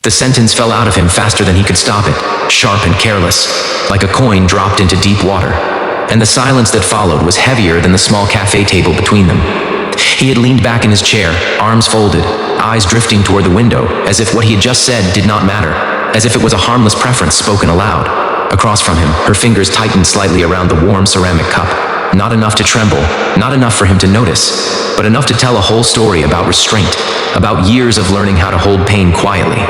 The sentence fell out of him faster than he could stop it, sharp and careless, like a coin dropped into deep water. And the silence that followed was heavier than the small cafe table between them. He had leaned back in his chair, arms folded, eyes drifting toward the window, as if what he had just said did not matter, as if it was a harmless preference spoken aloud. Across from him, her fingers tightened slightly around the warm ceramic cup. Not enough to tremble, not enough for him to notice, but enough to tell a whole story about restraint, about years of learning how to hold pain quietly.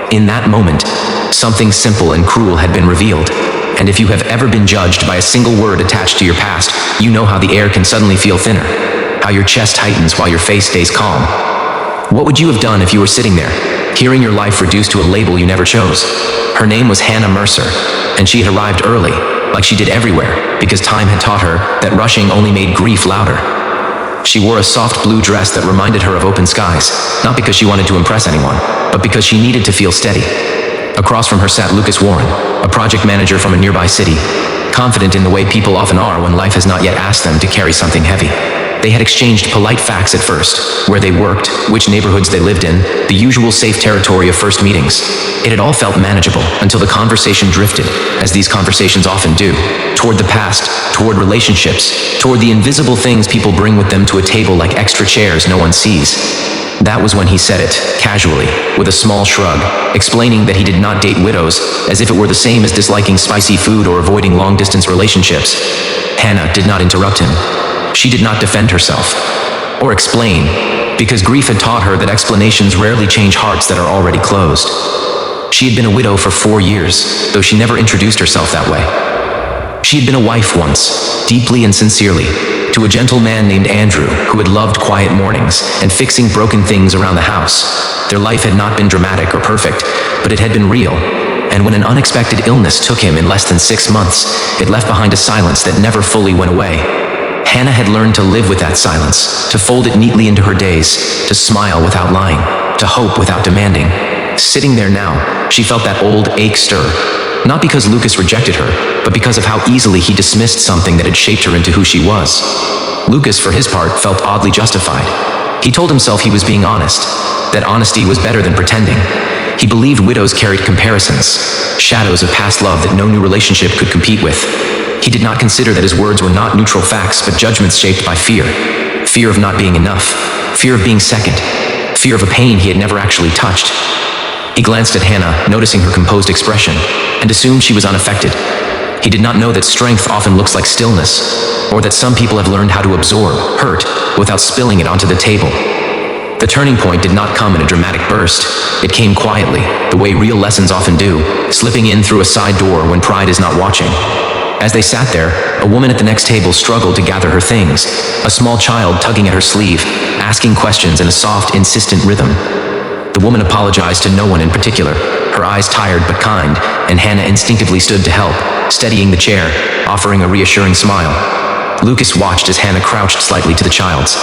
In that moment, something simple and cruel had been revealed. And if you have ever been judged by a single word attached to your past, you know how the air can suddenly feel thinner, how your chest tightens while your face stays calm. What would you have done if you were sitting there, hearing your life reduced to a label you never chose? Her name was Hannah Mercer, and she had arrived early, like she did everywhere, because time had taught her that rushing only made grief louder. She wore a soft blue dress that reminded her of open skies, not because she wanted to impress anyone, but because she needed to feel steady. Across from her sat Lucas Warren, a project manager from a nearby city, confident in the way people often are when life has not yet asked them to carry something heavy. They had exchanged polite facts at first, where they worked, which neighborhoods they lived in, the usual safe territory of first meetings. It had all felt manageable until the conversation drifted, as these conversations often do, toward the past, toward relationships, toward the invisible things people bring with them to a table like extra chairs no one sees. That was when he said it, casually, with a small shrug, explaining that he did not date widows, as if it were the same as disliking spicy food or avoiding long-distance relationships. Hannah did not interrupt him. She did not defend herself, or explain, because grief had taught her that explanations rarely change hearts that are already closed. She had been a widow for 4 years, though she never introduced herself that way. She had been a wife once, deeply and sincerely, to a gentle man named Andrew, who had loved quiet mornings and fixing broken things around the house. Their life had not been dramatic or perfect, but it had been real, and when an unexpected illness took him in less than 6 months, it left behind a silence that never fully went away. Hannah had learned to live with that silence, to fold it neatly into her days, to smile without lying, to hope without demanding. Sitting there now, she felt that old ache stir, not because Lucas rejected her, but because of how easily he dismissed something that had shaped her into who she was. Lucas, for his part, felt oddly justified. He told himself he was being honest, that honesty was better than pretending. He believed widows carried comparisons, shadows of past love that no new relationship could compete with. He did not consider that his words were not neutral facts, but judgments shaped by fear. Fear of not being enough, fear of being second, fear of a pain he had never actually touched. He glanced at Hannah, noticing her composed expression, and assumed she was unaffected. He did not know that strength often looks like stillness, or that some people have learned how to absorb hurt without spilling it onto the table. The turning point did not come in a dramatic burst. It came quietly, the way real lessons often do, slipping in through a side door when pride is not watching. As they sat there, a woman at the next table struggled to gather her things, a small child tugging at her sleeve, asking questions in a soft, insistent rhythm. The woman apologized to no one in particular, her eyes tired but kind, and Hannah instinctively stood to help, steadying the chair, offering a reassuring smile. Lucas watched as Hannah crouched slightly to the child's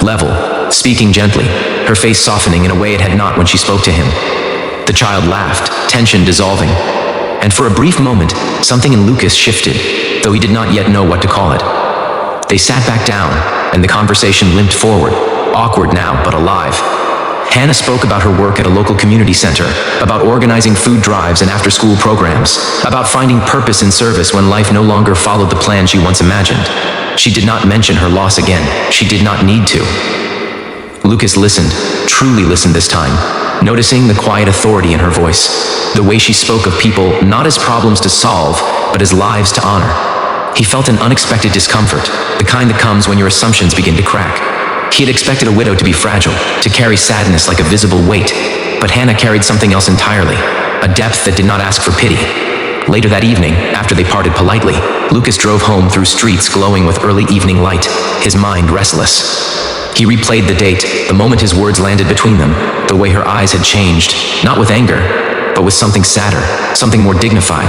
level, speaking gently, her face softening in a way it had not when she spoke to him. The child laughed, tension dissolving. And for a brief moment, something in Lucas shifted, though he did not yet know what to call it. They sat back down, and the conversation limped forward, awkward now, but alive. Hannah spoke about her work at a local community center, about organizing food drives and after-school programs, about finding purpose in service when life no longer followed the plan she once imagined. She did not mention her loss again. She did not need to. Lucas listened, truly listened this time, noticing the quiet authority in her voice, the way she spoke of people not as problems to solve, but as lives to honor. He felt an unexpected discomfort, the kind that comes when your assumptions begin to crack. He had expected a widow to be fragile, to carry sadness like a visible weight, but Hannah carried something else entirely, a depth that did not ask for pity. Later that evening, after they parted politely, Lucas drove home through streets glowing with early evening light, his mind restless. He replayed the date, the moment his words landed between them, the way her eyes had changed, not with anger, but with something sadder, something more dignified.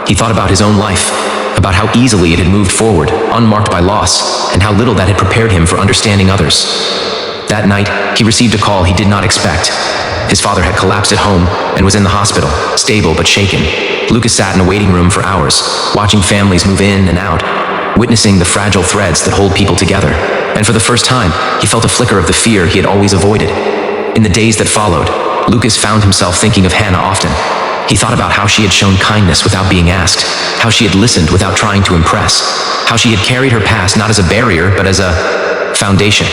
He thought about his own life, about how easily it had moved forward, unmarked by loss, and how little that had prepared him for understanding others. That night, he received a call he did not expect. His father had collapsed at home and was in the hospital, stable but shaken. Lucas sat in a waiting room for hours, watching families move in and out, witnessing the fragile threads that hold people together. And for the first time, he felt a flicker of the fear he had always avoided. In the days that followed, Lucas found himself thinking of Hannah often. He thought about how she had shown kindness without being asked, how she had listened without trying to impress, how she had carried her past not as a barrier but as a foundation.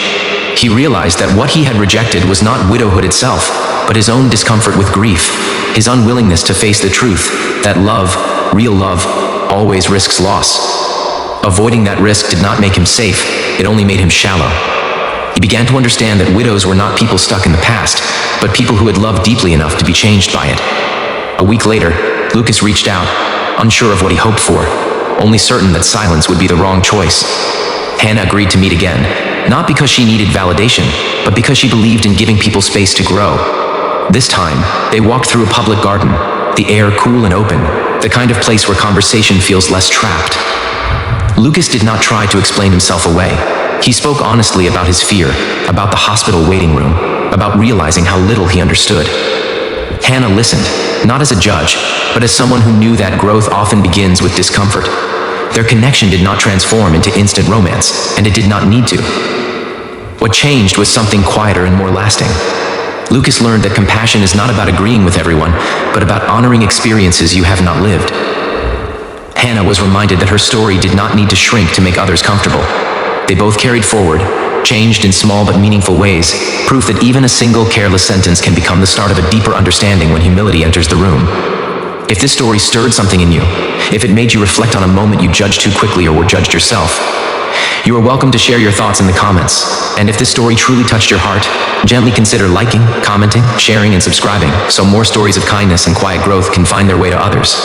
He realized that what he had rejected was not widowhood itself, but his own discomfort with grief, his unwillingness to face the truth that love, real love, always risks loss. Avoiding that risk did not make him safe, it only made him shallow. He began to understand that widows were not people stuck in the past, but people who had loved deeply enough to be changed by it. A week later, Lucas reached out, unsure of what he hoped for, only certain that silence would be the wrong choice. Hannah agreed to meet again, not because she needed validation, but because she believed in giving people space to grow. This time, they walked through a public garden, the air cool and open, the kind of place where conversation feels less trapped. Lucas did not try to explain himself away. He spoke honestly about his fear, about the hospital waiting room, about realizing how little he understood. Hannah listened, not as a judge, but as someone who knew that growth often begins with discomfort. Their connection did not transform into instant romance, and it did not need to. What changed was something quieter and more lasting. Lucas learned that compassion is not about agreeing with everyone, but about honoring experiences you have not lived. Hannah was reminded that her story did not need to shrink to make others comfortable. They both carried forward, changed in small but meaningful ways, proof that even a single careless sentence can become the start of a deeper understanding when humility enters the room. If this story stirred something in you, if it made you reflect on a moment you judged too quickly or were judged yourself, you are welcome to share your thoughts in the comments. And if this story truly touched your heart, gently consider liking, commenting, sharing, and subscribing so more stories of kindness and quiet growth can find their way to others.